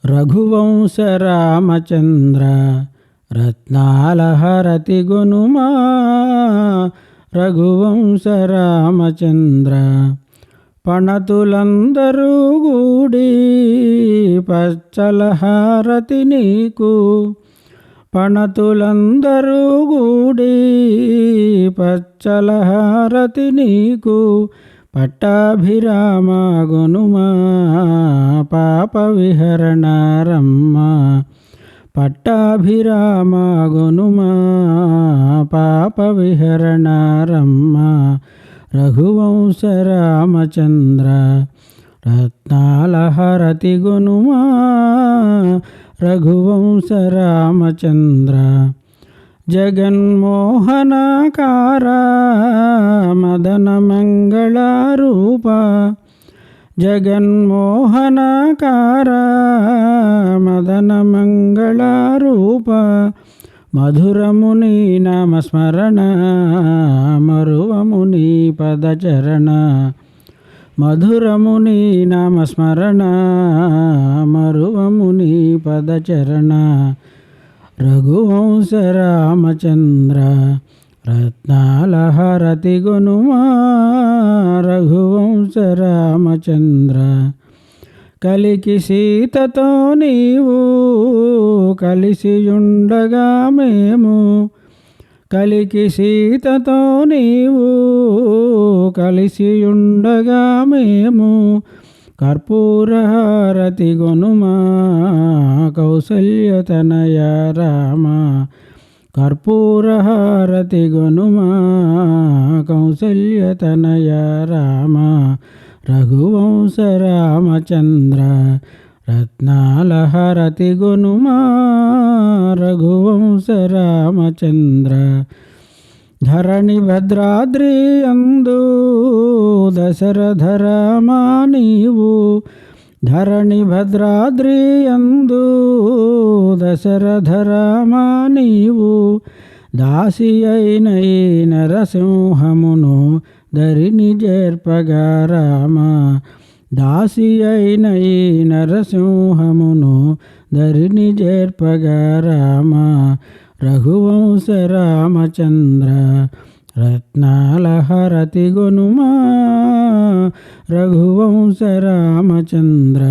రఘువంశ రామచంద్ర రత్నాల హరతి గునుమా. రఘువంశ రామచంద్ర పణతులందరూ గూడి పచ్చల హారతి నీకు. పణతులందరూ గూడి పచ్చల హారతి నీకు. పట్టాభిరామ గునుమా పాప విహరణ రమ్మ. పట్టాభిరామ గునుమా పాప విహరణ రమ్మ. రఘువంశ రామచంద్ర రత్నాల హరతి గునుమా. రఘువంశ రామచంద్ర జగన్మోహనాకార మదన మంగళరూప. జగన్మోహనాకార మదన మంగళరూప. మధురముని నామస్మరణ మరువముని పదచరణ. మధురముని నామస్మరణ మరువముని పదచరణ. రఘువంశ రామచంద్ర రత్నాల హరతి గునుమా. రఘువంశ రామచంద్ర కలికి సీతతో నీవు కలిసియుండగా మేము. కలికి సీతతో నీవు కలిసియుండగా మేము. కర్పూర హారతి గునుమా కౌసల్యతనయ రామ. కర్పూర హారతి గునుమా కౌసల్యతనయ రామ. రఘువంశ రామచంద్ర రత్నాల హరతి గునుమా. రఘువంశ రామచంద్ర ధరణి భద్రాద్రి అందు దశరథ రామా నీవు. ధరణి భద్రాద్రి అందు దశరథ రామా నీవు. దాసి అయిన ఈ నరసింహమును దరిని చేర్పగా రామ. దాసి అయిన ఈ నరసింహమును దరిని చేర్పగా రామ. రఘువంశ రామచంద్ర రత్నాల హరతి గునుమా. రఘువంశ రామచంద్ర